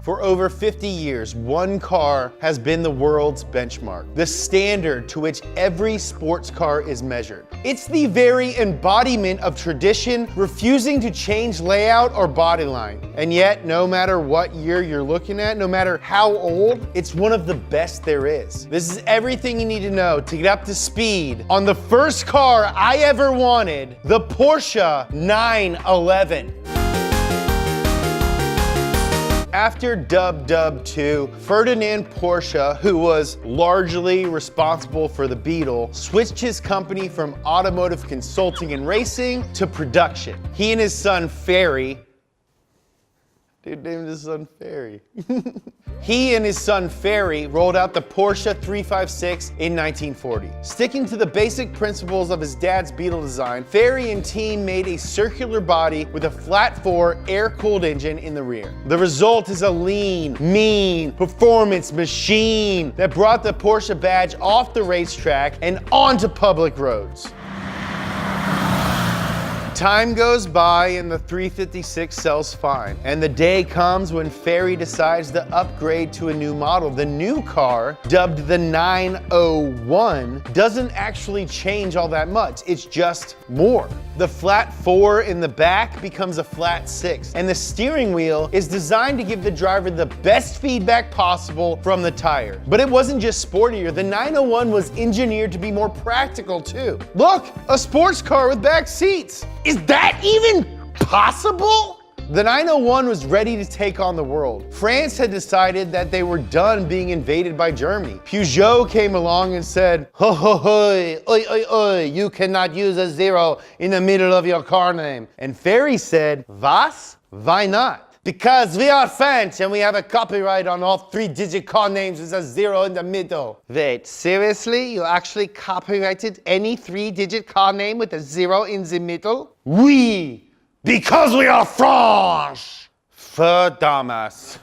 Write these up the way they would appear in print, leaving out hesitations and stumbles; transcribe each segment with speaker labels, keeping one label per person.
Speaker 1: For over 50 years, one car has been the world's benchmark, the standard to which every sports car is measured. It's the very embodiment of tradition, refusing to change layout or bodyline. And yet, no matter what year you're looking at, no matter how old, it's one of the best there is. This is everything you need to know to get up to speed on the first car I ever wanted, the Porsche 911. After Dub 2, Ferdinand Porsche, who was largely responsible for the Beetle, switched his company from automotive consulting and racing to production. He and his son Ferry, dude named his son Ferry. He and his son Ferry rolled out the Porsche 356 in 1940. Sticking to the basic principles of his dad's Beetle design, Ferry and team made a circular body with a flat-4 air-cooled engine in the rear. The result is a lean, mean performance machine that brought the Porsche badge off the racetrack and onto public roads. Time goes by and the 356 sells fine. And the day comes when Ferry decides to upgrade to a new model. The new car, dubbed the 901, doesn't actually change all that much. It's just more. The flat 4 in the back becomes a flat 6. And the steering wheel is designed to give the driver the best feedback possible from the tire. But it wasn't just sportier. The 901 was engineered to be more practical too. Look, a sports car with back seats. Is that even possible? The 901 was ready to take on the world. France had decided that they were done being invaded by Germany. Peugeot came along and said, ho ho ho, oi oi oi, you cannot use a 0 in the middle of your car name. And Ferry said, was? Why not? Because we are French and we have a copyright on all 3-digit car names with a 0 in the middle. Wait, seriously? You actually copyrighted any 3-digit car name with a 0 in the middle? Oui, because we are French. Verdammers.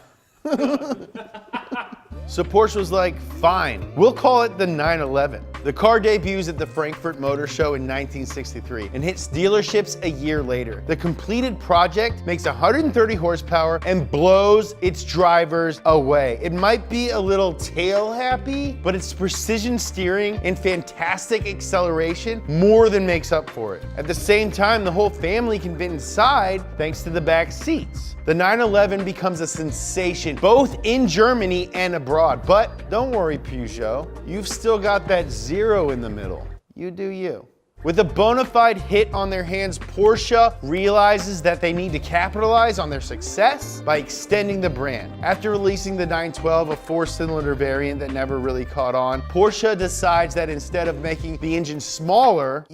Speaker 1: So Porsche was like, fine, we'll call it the 911. The car debuts at the Frankfurt Motor Show in 1963 and hits dealerships a year later. The completed project makes 130 horsepower and blows its drivers away. It might be a little tail happy, but its precision steering and fantastic acceleration more than makes up for it. At the same time, the whole family can fit inside thanks to the back seats. The 911 becomes a sensation both in Germany and abroad. But don't worry, Peugeot, you've still got that 0 in the middle. You do you. With a bona fide hit on their hands, Porsche realizes that they need to capitalize on their success by extending the brand. After releasing the 912, a 4-cylinder variant that never really caught on, Porsche decides that instead of making the engine smaller,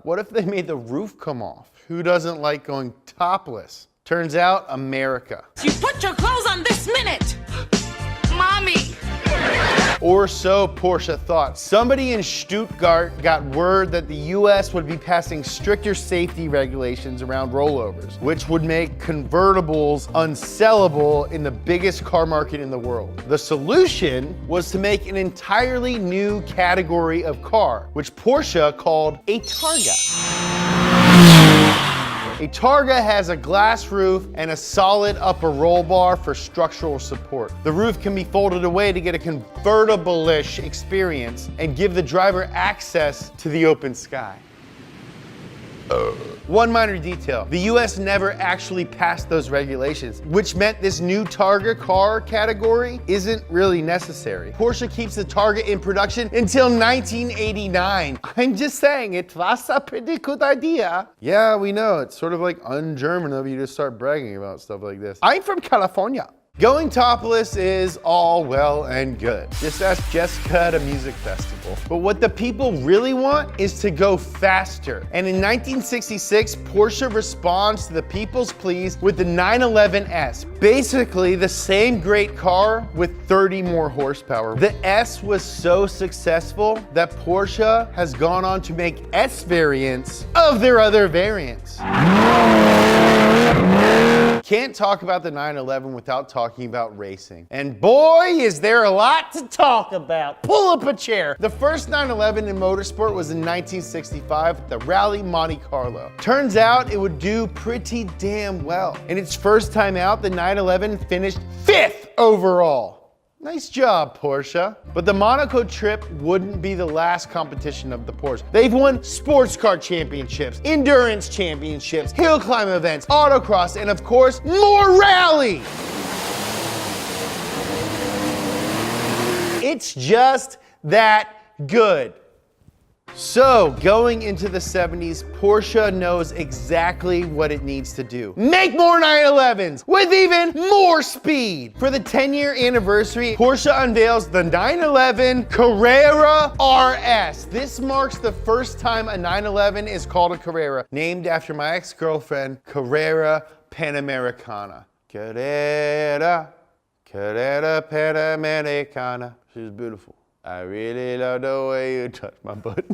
Speaker 1: what if they made the roof come off? Who doesn't like going topless? Turns out, America.
Speaker 2: You put your clothes on this minute! Mommy!
Speaker 1: Or so Porsche thought. Somebody in Stuttgart got word that the US would be passing stricter safety regulations around rollovers, which would make convertibles unsellable in the biggest car market in the world. The solution was to make an entirely new category of car, which Porsche called a Targa. A Targa has a glass roof and a solid upper roll bar for structural support. The roof can be folded away to get a convertible-ish experience and give the driver access to the open sky. One minor detail, the US never actually passed those regulations, which meant this new Targa car category isn't really necessary. Porsche keeps the Targa in production until 1989. I'm just saying, it was a pretty good idea. Yeah, we know, it's sort of like un-German of you to start bragging about stuff like this. I'm from California. Going topless is all well and good. Just ask Jessica at a music festival. But what the people really want is to go faster. And in 1966, Porsche responds to the people's pleas with the 911S. Basically, the same great car with 30 more horsepower. The S was so successful that Porsche has gone on to make S variants of their other variants. Can't talk about the 911 without talking about racing. And boy, is there a lot to talk about. Pull up a chair. The first 911 in motorsport was in 1965 at the Rally Monte Carlo. Turns out it would do pretty damn well. In its first time out, the 911 finished 5th overall. Nice job, Porsche. But the Monaco trip wouldn't be the last competition of the Porsche. They've won sports car championships, endurance championships, hill climb events, autocross, and of course, more rally. It's just that good. So, going into the 70s, Porsche knows exactly what it needs to do. Make more 911s with even more speed. For the 10-year anniversary, Porsche unveils the 911 Carrera RS. This marks the first time a 911 is called a Carrera, named after my ex-girlfriend, Carrera Panamericana. Carrera Panamericana. She was beautiful. I really love the way you touch my butt.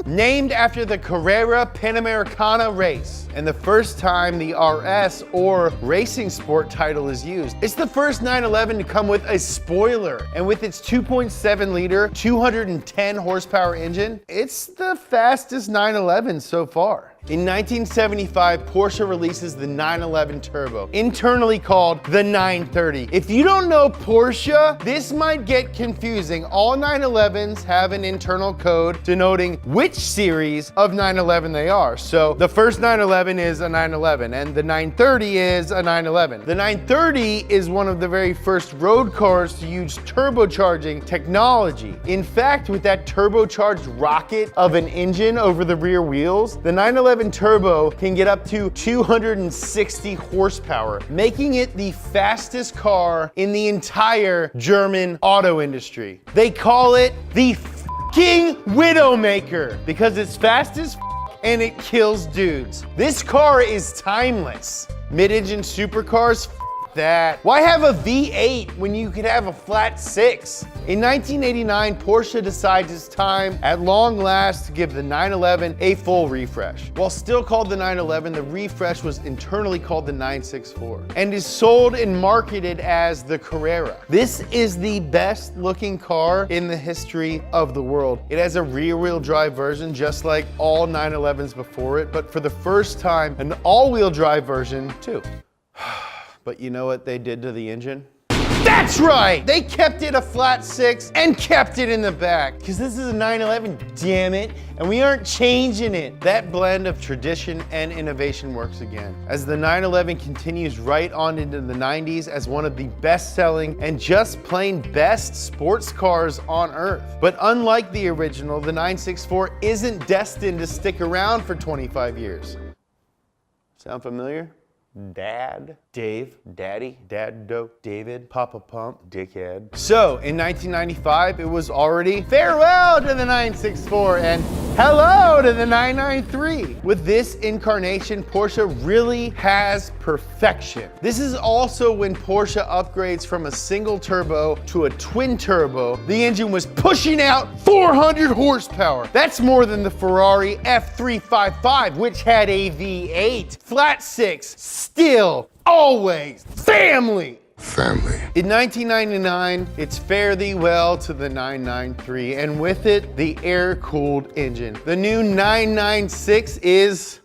Speaker 1: Named after the Carrera Panamericana race, and the first time the RS or racing sport title is used. It's the first 911 to come with a spoiler, and with its 2.7 liter, 210 horsepower engine, it's the fastest 911 so far. In 1975, Porsche releases the 911 Turbo, internally called the 930. If you don't know Porsche, this might get confusing. All 911s have an internal code denoting which series of 911 they are. So the first 911 is a 911, and the 930 is a 911. The 930 is one of the very first road cars to use turbocharging technology. In fact, with that turbocharged rocket of an engine over the rear wheels, the 911 Turbo can get up to 260 horsepower, making it the fastest car in the entire German auto industry. They call it the f***ing Widowmaker because it's fast as and it kills dudes. This car is timeless. Mid-engine supercars, that. Why have a V8 when you could have a flat 6? In 1989, Porsche decides it's time, at long last, to give the 911 a full refresh. While still called the 911, the refresh was internally called the 964 and is sold and marketed as the Carrera. This is the best looking car in the history of the world. It has a rear-wheel drive version just like all 911s before it, but for the first time, an all-wheel drive version too. But you know what they did to the engine? That's right! They kept it a flat 6 and kept it in the back. Because this is a 911, damn it, and we aren't changing it. That blend of tradition and innovation works again, as the 911 continues right on into the 90s as one of the best-selling and just plain best sports cars on Earth. But unlike the original, the 964 isn't destined to stick around for 25 years. Sound familiar? Dad, Dave, Daddy, Dad, Dope, David, Papa Pump, Dickhead. So in 1995, it was already farewell to the 964 and hello to the 993. With this incarnation, Porsche really has perfection. This is also when Porsche upgrades from a single turbo to a twin turbo. The engine was pushing out 400 horsepower. That's more than the Ferrari F355, which had a V8. Flat 6. Still, always, family. In 1999, it's fare thee well to the 993, and with it, the air-cooled engine. The new 996 is...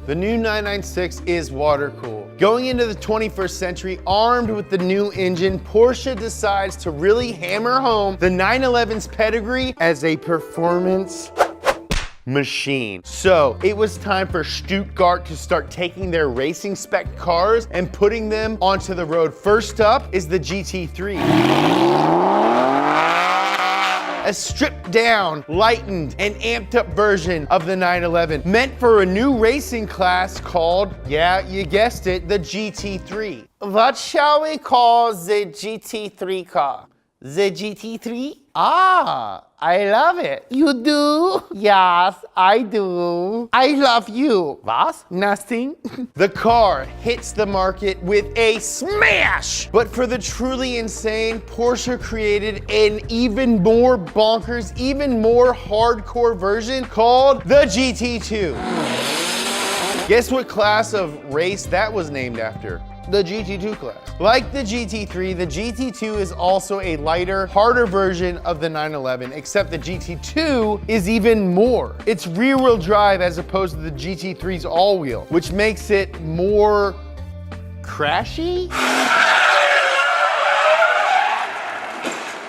Speaker 1: The new 996 is water-cooled. Going into the 21st century, armed with the new engine, Porsche decides to really hammer home the 911's pedigree as a performance machine. So it was time for Stuttgart to start taking their racing spec cars and putting them onto the road. First up is the GT3. A stripped down, lightened, and amped up version of the 911, meant for a new racing class called, yeah, you guessed it, the GT3. What shall we call the GT3 car? The GT3? Ah, I love it. You do? Yes, I do. I love you. Was? Nothing. The car hits the market with a smash! But for the truly insane, Porsche created an even more bonkers, even more hardcore version called the GT2. Guess what class of race that was named after? The GT2 class. Like the GT3, the GT2 is also a lighter, harder version of the 911, except the GT2 is even more. It's rear-wheel drive as opposed to the GT3's all-wheel, which makes it more crashy?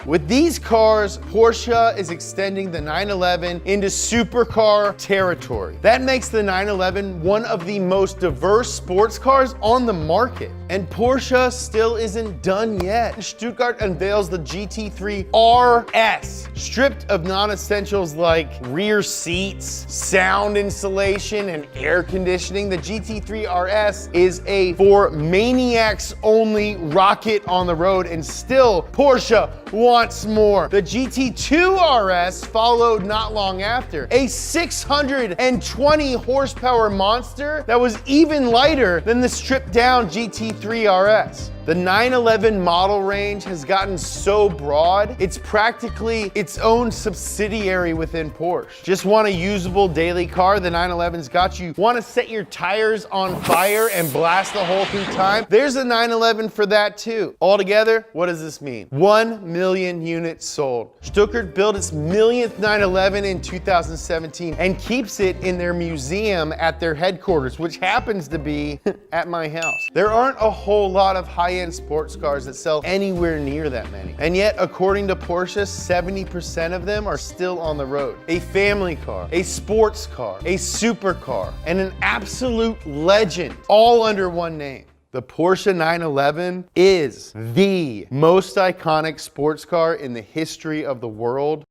Speaker 1: With these cars, Porsche is extending the 911 into supercar territory. That makes the 911 one of the most diverse sports cars on the market. And Porsche still isn't done yet. Stuttgart unveils the GT3 RS, stripped of non-essentials like rear seats, sound insulation, and air conditioning. The GT3 RS is a for maniacs only rocket on the road, and still Porsche wants more. The GT2 RS followed not long after, a 620 horsepower monster that was even lighter than the stripped down GT3 RS. The 911 model range has gotten so broad, it's practically its own subsidiary within Porsche. Just want a usable daily car? The 911's got you. Want to set your tires on fire and blast the hole through time? There's a 911 for that too. Altogether, what does this mean? 1 million units sold. Stuttgart built its millionth 911 in 2017 and keeps it in their museum at their headquarters, which happens to be at my house. There aren't a whole lot of high-end sports cars that sell anywhere near that many. And yet, according to Porsche, 70% of them are still on the road. A family car, a sports car, a supercar, and an absolute legend, all under one name. The Porsche 911 is the most iconic sports car in the history of the world.